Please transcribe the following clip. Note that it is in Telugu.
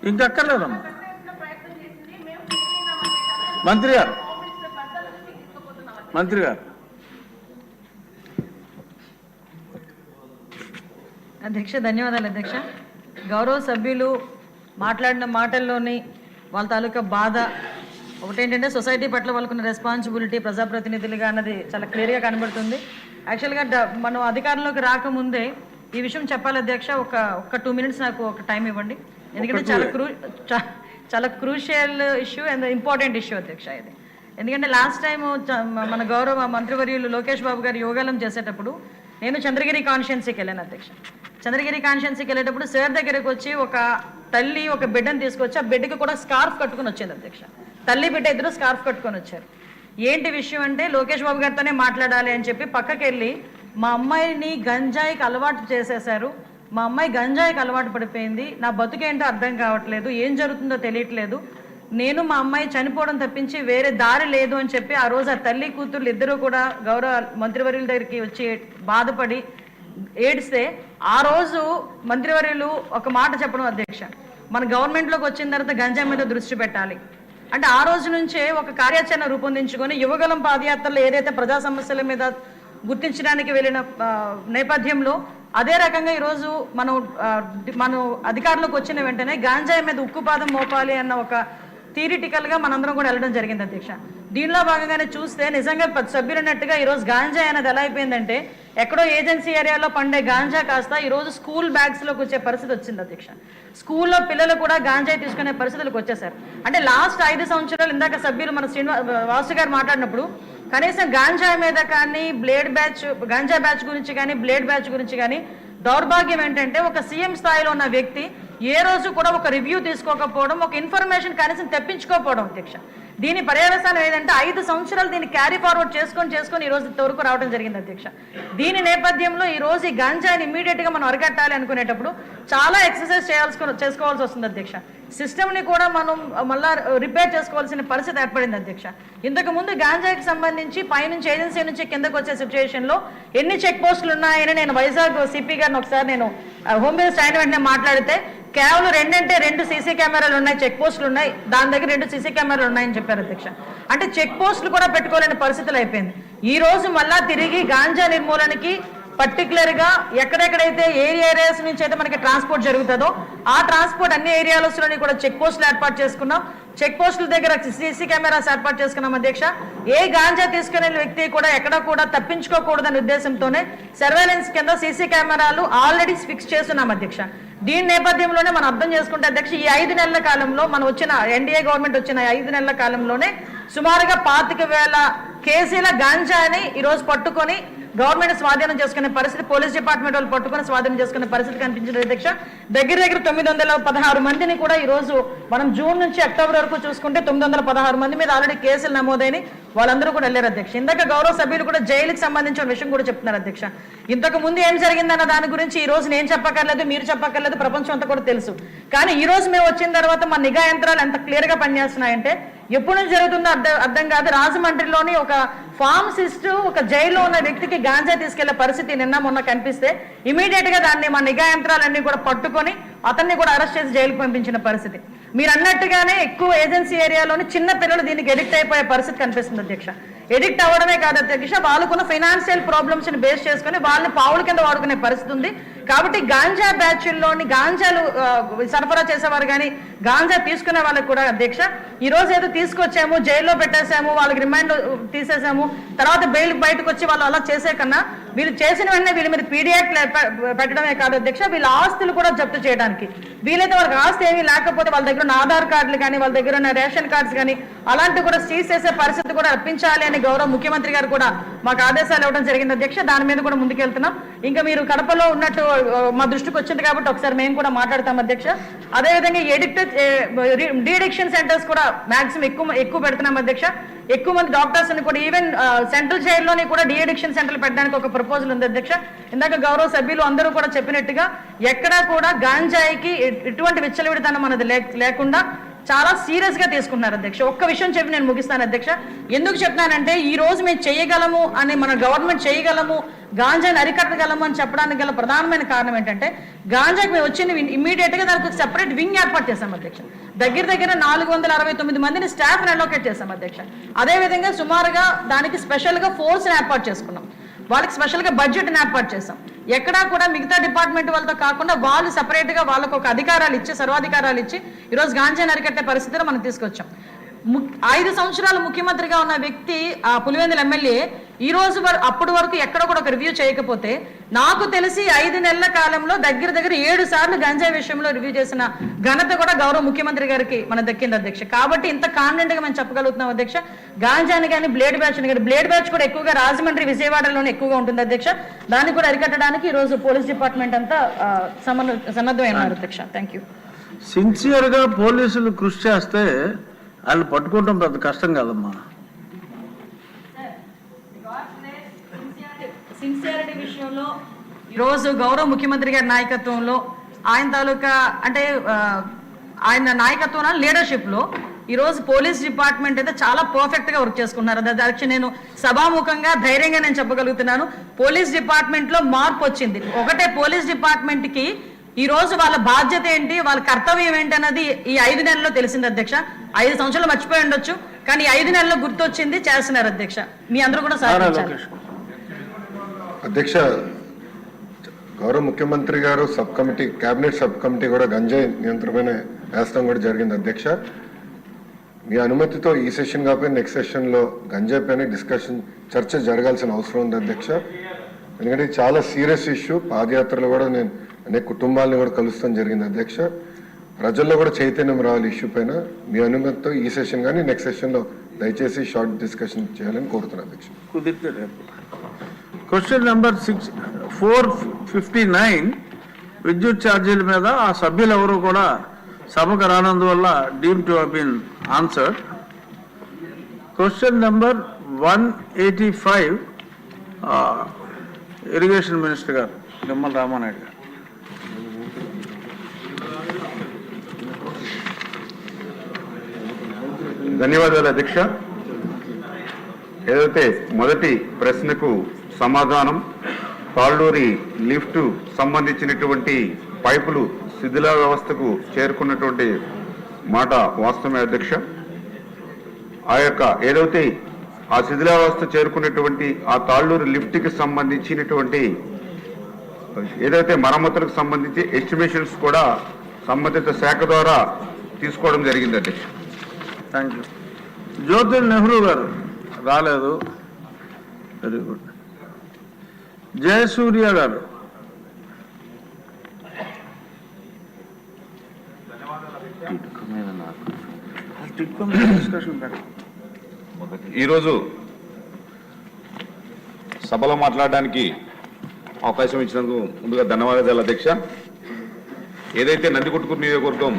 ఇంకెక్కర్లేదమ్మా. మంత్రి గారు అధ్యక్ష, ధన్యవాదాలు అధ్యక్ష. గౌరవ సభ్యులు మాట్లాడిన మాటల్లోని వాళ్ళ తాలూకా బాధ ఒకటేంటంటే సొసైటీ పట్ల వాళ్ళకున్న రెస్పాన్సిబిలిటీ ప్రజాప్రతినిధులుగా అన్నది చాలా క్లియర్గా కనబడుతుంది. యాక్చువల్గా మనం అధికారంలోకి రాకముందే ఈ విషయం చెప్పాలి అధ్యక్ష. ఒక 2 minutes నాకు ఒక టైం ఇవ్వండి, ఎందుకంటే చాలా crucial issue and important issue అధ్యక్ష ఇది. ఎందుకంటే లాస్ట్ టైం మన గౌరవ మంత్రివర్యులు లోకేష్ బాబు గారు యోగాలం చేసేటప్పుడు నేను చంద్రగిరి కాన్స్టిట్యున్సీకి వెళ్ళాను అధ్యక్ష. చంద్రగిరి కాన్స్టిట్యున్సీకి వెళ్ళేటప్పుడు సార్ దగ్గరకు వచ్చి ఒక తల్లి ఒక బిడ్డను తీసుకొచ్చి ఆ బిడ్డకి కూడా స్కార్ఫ్ కట్టుకుని వచ్చింది అధ్యక్ష. తల్లి బిడ్డ ఇద్దరు స్కార్ఫ్ కట్టుకొని వచ్చారు. ఏంటి విషయం అంటే లోకేష్ బాబు గారితోనే మాట్లాడాలి అని చెప్పి పక్కకి వెళ్ళి మా అమ్మాయిని గంజాయికి అలవాటు చేసేశారు, మా అమ్మాయి గంజాయికి అలవాటు పడిపోయింది, నా బతుకేంటో అర్థం కావట్లేదు, ఏం జరుగుతుందో తెలియట్లేదు, నేను మా అమ్మాయి చనిపోవడం తప్పించి వేరే దారి లేదు అని చెప్పి ఆ రోజు ఆ తల్లి కూతుర్లు ఇద్దరూ కూడా గౌరవ మంత్రివర్యుల దగ్గరికి వచ్చి బాధపడి ఏడిస్తే ఆ రోజు మంత్రివర్యులు ఒక మాట చెప్పడం అధ్యక్ష, మన గవర్నమెంట్లోకి వచ్చిన తర్వాత గంజాయి మీద దృష్టి పెట్టాలి అంటే ఆ రోజు నుంచే ఒక కార్యాచరణ రూపొందించుకొని యువగలం పాదయాత్రలో ఏదైతే ప్రజా సమస్యల మీద గుర్తించడానికి వెళ్ళిన నేపథ్యంలో అదే రకంగా ఈరోజు మనం అధికారంలోకి వచ్చిన వెంటనే గాంజాయి మీద ఉక్కుపాదం మోపాలి అన్న ఒక థియరిటికల్గా మనందరం కూడా వెళ్ళడం జరిగింది అధ్యక్ష. దీనిలో భాగంగానే చూస్తే నిజంగా సభ్యులు అన్నట్టుగా ఈరోజు గాంజాయి అనేది ఎలా అయిపోయిందంటే ఎక్కడో ఏజెన్సీ ఏరియాలో పండే గాంజా కాస్త ఈరోజు స్కూల్ బ్యాగ్స్లోకి వచ్చే పరిస్థితి వచ్చింది అధ్యక్ష. స్కూల్లో పిల్లలు కూడా గాంజాయి తీసుకునే పరిస్థితులకు వచ్చేసారు. అంటే లాస్ట్ 5 సంవత్సరాలు ఇందాక సభ్యులు మన వాసు గారు మాట్లాడినప్పుడు కనీసం గాంజాయి మీద కానీ గాంజా బ్యాచ్ గురించి కానీ బ్లేడ్ బ్యాచ్ గురించి కానీ దౌర్భాగ్యం ఏంటంటే ఒక సీఎం స్థాయిలో ఉన్న వ్యక్తి ఏ రోజు కూడా ఒక రివ్యూ తీసుకోకపోవడం, ఒక ఇన్ఫర్మేషన్ కనీసం తెప్పించుకోకపోవడం అధ్యక్ష. దీని పర్యవసానం ఏదంటే 5 సంవత్సరాలు దీన్ని క్యారీ ఫార్వర్డ్ చేసుకొని ఈ రోజు ఇంతవరకు రావడం జరిగింది అధ్యక్ష. దీని నేపథ్యంలో ఈ రోజు ఈ గంజాయిని ఇమీడియట్గా మనం అరికట్టాలి అనుకునేటప్పుడు చాలా ఎక్సర్సైజ్ చేసుకోవాల్సి వస్తుంది అధ్యక్ష. సిస్టమ్ని కూడా మనం మళ్ళా రిపేర్ చేసుకోవాల్సిన పరిస్థితి ఏర్పడింది అధ్యక్ష. ఇంతకుముందు గాంజాయికి సంబంధించి పైనుంచి ఏజెన్సీ నుంచి కిందకు వచ్చే సిచ్యువేషన్లో ఎన్ని చెక్ పోస్టులు ఉన్నాయని నేను వైజాగ్ సిపి గారిని ఒకసారి నేను హోమ్ మినిస్టర్ అయిన వెంటనే మాట్లాడితే కేవలం 2 సీసీ కెమెరాలు ఉన్నాయి, చెక్ పోస్టులు ఉన్నాయి, దాని దగ్గర 2 సీసీ కెమెరాలు ఉన్నాయని చెప్పారు అధ్యక్ష. అంటే చెక్ పోస్టులు కూడా పెట్టుకోలేని పరిస్థితులు అయిపోయింది. ఈ రోజు మళ్ళా తిరిగి గాంజా నిర్మూలనకి పర్టికులర్గా ఎక్కడెక్కడైతే ఏరియాస్ నుంచి అయితే మనకి ట్రాన్స్పోర్ట్ జరుగుతుందో ఆ ట్రాన్స్పోర్ట్ అన్ని ఏరియాలలోని కూడా చెక్ పోస్టులు ఏర్పాటు చేసుకున్నాం. చెక్ పోస్టుల దగ్గర సీసీ కెమెరాస్ ఏర్పాటు చేసుకున్నాం అధ్యక్ష. ఏ గాంజా తీసుకునే వ్యక్తి కూడా ఎక్కడ కూడా తప్పించుకోకూడదనే ఉద్దేశంతోనే సర్వేలెన్స్ కింద సీసీ కెమెరాలు ఆల్రెడీ ఫిక్స్ చేస్తున్నాం అధ్యక్ష. దీని నేపథ్యంలోనే మనం అర్థం చేసుకుంటే అధ్యక్ష ఈ 5 నెలల కాలంలో మనం వచ్చిన ఎన్డీఏ గవర్నమెంట్ వచ్చిన 5 నెలల కాలంలోనే సుమారుగా 25,000 కేజీల గాంజాని ఈరోజు పట్టుకొని గవర్నమెంట్ స్వాధీనం చేసుకునే పరిస్థితి, పోలీస్ డిపార్ట్మెంట్ వాళ్ళు పట్టుకొని స్వాధీనం చేసుకునే పరిస్థితి కనిపించింది అధ్యక్ష. దగ్గర 916 మందిని కూడా ఈరోజు మనం జూన్ నుంచి అక్టోబర్ వరకు చూసుకుంటే 916 మంది మీద ఆల్రెడీ కేసులు నమోదైన వాళ్ళందరూ కూడా వెళ్ళారు అధ్యక్ష. ఇందాక గౌరవ సభ్యులు కూడా జైలుకి సంబంధించిన విషయం కూడా చెప్తున్నారు అధ్యక్ష. ఇంతకు ముందు ఏం జరిగిందన్న దాని గురించి ఈ రోజు నేను చెప్పక్కర్లేదు, మీరు చెప్పక్కర్లేదు, ప్రపంచం అంతా కూడా తెలుసు. కానీ ఈ రోజు మేము వచ్చిన తర్వాత మా నిఘా యంత్రాలు ఎంత క్లియర్ గా పనిచేస్తున్నాయంటే ఎప్పుడు నుంచి జరుగుతుందో అర్థం కాదు. రాజమండ్రిలోని ఒక ఫార్మసిస్ట్ ఒక జైల్లో ఉన్న వ్యక్తికి గాంజా తీసుకెళ్లే పరిస్థితి నిన్న మొన్న కనిపిస్తే ఇమీడియట్ గా దాన్ని మా నిఘా యంత్రాలన్నీ కూడా పట్టుకొని అతన్ని కూడా అరెస్ట్ చేసి జైలుకు పంపించిన పరిస్థితి. మీరు అన్నట్టుగానే ఎక్కువ ఏజెన్సీ ఏరియాలోని చిన్న పిల్లలు దీనికి ఎడిక్ట్ అయిపోయే పరిస్థితి కనిపిస్తుంది అధ్యక్ష. ఎడిక్ట్ అవ్వడమే కాదు అధ్యక్ష, వాళ్ళకున్న ఫైనాన్షియల్ ప్రాబ్లమ్స్ ని బేస్ చేసుకుని వాళ్ళని పావుల కింద వాడుకునే పరిస్థితి ఉంది. కాబట్టి గాంజా బ్యాచ్ల్లోని గాంజాలు సరఫరా చేసేవారు కానీ గాంజా తీసుకునే వాళ్ళకి కూడా అధ్యక్ష ఈ రోజు ఏదో తీసుకొచ్చాము, జైల్లో పెట్టేసాము, వాళ్ళకి రిమాండ్ తీసేసాము, తర్వాత బెయిల్ బయటకు వచ్చి వాళ్ళు అలా చేసే కన్నా వీళ్ళు చేసిన వెంటనే వీళ్ళ మీద పీడియాక్ట్ పెట్టడమే కాదు అధ్యక్ష, వీళ్ళ ఆస్తులు కూడా జప్తు చేయడానికి వీలైతే వాళ్ళకి ఆస్తి ఏమీ లేకపోతే వాళ్ళ దగ్గర ఉన్న ఆధార్ కార్డులు కానీ వాళ్ళ దగ్గర ఉన్న రేషన్ కార్డ్స్ కానీ అలాంటివి కూడా సీజ్ చేసే పరిస్థితి కూడా రప్పించాలి అని గౌరవ ముఖ్యమంత్రి గారు కూడా మాకు ఆదేశాలు ఇవ్వడం జరిగింది అధ్యక్ష. దాని మీద కూడా ముందుకెళ్తున్నాం. ఇంకా మీరు కడపలో ఉన్నట్టు మా దృష్టికి వచ్చింది కాబట్టి ఒకసారి మేము కూడా మాట్లాడతాం అధ్యక్ష. అదేవిధంగా డీడిక్షన్ సెంటర్స్ కూడా మాక్సిమం ఎక్కువ పెడుతున్నాం అధ్యక్ష. ఎక్కువ మంది డాక్టర్స్ ని కూడా ఈవెన్ సెంట్రల్ జైల్లోని కూడా డీఅడిక్షన్ సెంటర్లు పెట్టడానికి ఒక ప్రపోజల్ ఉంది అధ్యక్ష. ఇందాక గౌరవ సభ్యులు అందరూ కూడా చెప్పినట్టుగా ఎక్కడా కూడా గాంజాయికి ఎటువంటి విచ్చలవిడితనం అనేది లేకుండా చాలా సీరియస్ గా తీసుకున్నారు అధ్యక్ష. ఒక్క విషయం చెప్పి నేను ముగిస్తాను అధ్యక్ష. ఎందుకు చెప్తున్నానంటే ఈ రోజు మేము చేయగలము అని మన గవర్నమెంట్ చేయగలము గాంజాని అరికట్టగలము అని చెప్పడానికి గల ప్రధానమైన కారణం ఏంటంటే గాంజాకి మేము వచ్చింది ఇమ్మీడియట్ గా దానికి ఒక సెపరేట్ వింగ్ ఏర్పాటు చేశాం అధ్యక్ష. దగ్గర 469 మందిని స్టాఫ్ అలొకేట్ చేశాం అధ్యక్ష. అదేవిధంగా సుమారుగా దానికి స్పెషల్ గా ఫోర్స్ ఏర్పాటు చేసుకున్నాం, వాళ్ళకి స్పెషల్ గా బడ్జెట్ ఏర్పాటు చేశాం. ఎక్కడా కూడా మిగతా డిపార్ట్మెంట్ వాళ్ళతో కాకుండా వాళ్ళు సెపరేట్ గా వాళ్ళకు ఒక అధికారాలు ఇచ్చి సర్వాధికారాలు ఇచ్చి ఈరోజు గాంజాని అరికట్టే పరిస్థితిలో మనం తీసుకొచ్చాం. 5 సంవత్సరాలు ముఖ్యమంత్రిగా ఉన్న వ్యక్తి ఆ పులివెందుల ఎమ్మెల్యే ఈ రోజు అప్పటి వరకు ఎక్కడ కూడా ఒక రివ్యూ చేయకపోతే నాకు తెలిసి 5 నెలల కాలంలో దగ్గర 7 సార్లు గంజాయి విషయంలో రివ్యూ చేసిన ఘనత కూడా గౌరవ ముఖ్యమంత్రి గారికి మన దక్కింది అధ్యక్ష. కాబట్టి ఇంత కాన్ఫిడెంట్ గా మేము చెప్పగలుగుతున్నాం అధ్యక్ష. గాంజాని కానీ బ్లేడ్ బ్యాచ్ కానీ బ్లేడ్ బ్యాచ్ కూడా ఎక్కువగా రాజమండ్రి విజయవాడలోనే ఎక్కువగా ఉంటుంది అధ్యక్ష. దాన్ని కూడా అరికట్టడానికి ఈ రోజు పోలీస్ డిపార్ట్మెంట్ అంతా సన్నద్ధమైనారు అధ్యక్ష. Thank you. సిన్సియర్ గా పోలీసులు కృషి చేస్తే వాళ్ళు పట్టుకోవడం పెద్ద కష్టం కాదమ్మా. సిన్సియారిటీ విషయంలో ఈరోజు గౌరవ ముఖ్యమంత్రి గారి నాయకత్వంలో ఆయన తాలూకా అంటే ఆయన నాయకత్వంలో లీడర్షిప్ లో ఈరోజు పోలీస్ డిపార్ట్మెంట్ అయితే చాలా పర్ఫెక్ట్ గా వర్క్ చేసుకున్నారు. అధ్యక్ష నేను సభాముఖంగా ధైర్యంగా నేను చెప్పగలుగుతున్నాను, పోలీస్ డిపార్ట్మెంట్ లో మార్పు వచ్చింది. ఒకటే పోలీస్ డిపార్ట్మెంట్ కి ఈ రోజు వాళ్ళ బాధ్యత ఏంటి, వాళ్ళ కర్తవ్యం ఏంటి అన్నది ఈ 5 నెలల్లో తెలిసింది అధ్యక్ష. 5 సంవత్సరాలు మర్చిపోయి ఉండొచ్చు, కానీ 5 నెలల్లో గుర్తొచ్చింది, చేస్తున్నారు అధ్యక్ష. మీ అందరూ కూడా సహకరించాలి అధ్యక్ష. గౌరవ ముఖ్యమంత్రి గారు sub committee cabinet sub committee కూడా గంజాయి నియంత్రణ వేస్తాం కూడా జరిగింది అధ్యక్ష. మీ అనుమతితో ఈ సెషన్ కాకపోతే నెక్స్ట్ సెషన్ లో గంజాయి పైన చర్చ జరగాల్సిన అవసరం ఉంది అధ్యక్ష. ఎందుకంటే ఇది చాలా సీరియస్ ఇష్యూ. పాదయాత్రలో కూడా నేను అనేక కుటుంబాలను కూడా కలుస్తాం జరిగింది అధ్యక్ష. ప్రజల్లో కూడా చైతన్యం రావాలి ఇష్యూ పైన. మీ అనుమతితో ఈ సెషన్ కానీ నెక్స్ట్ సెషన్ లో దయచేసి షార్ట్ డిస్కషన్ చేయాలని కోరుతున్నాను అధ్యక్ష. కుదిరితే రేపు. క్వశ్చన్ నెంబర్ 459 విద్యుత్ ఛార్జీల మీద ఆ సభ్యులు ఎవరు కూడా సభకు రానందువల్ల deem to have been answered. Question number 185 irrigation minister గారు నిమ్మల రామానాయుడు గారు. ధన్యవాదాలు అధ్యక్ష. ఏదైతే మొదటి ప్రశ్నకు సమాధానం తాళ్ళూరి లిఫ్ట్ సంబంధించినటువంటి పైపులు శిథిల వ్యవస్థకు చేరుకున్నటువంటి మాట వాస్తవమే అధ్యక్ష. ఆ యొక్క ఏదైతే ఆ శిథిల వ్యవస్థ చేరుకున్నటువంటి ఆ తాళ్ళూరి లిఫ్ట్కి సంబంధించినటువంటి ఏదైతే మరమ్మతులకు సంబంధించి ఎస్టిమేషన్స్ కూడా సంబంధిత శాఖ ద్వారా తీసుకోవడం జరిగింది అధ్యక్ష. Thank you. జ్యోతి నెహ్రూ గారు రాలేదు, వెరీ గుడ్. జయసూర్య గారు. ఈరోజు సభలో మాట్లాడడానికి అవకాశం ఇచ్చినందుకు ముందుగా ధన్యవాదాలు అధ్యక్ష. ఏదైతే నందికొట్కూరు నియోజకవర్గం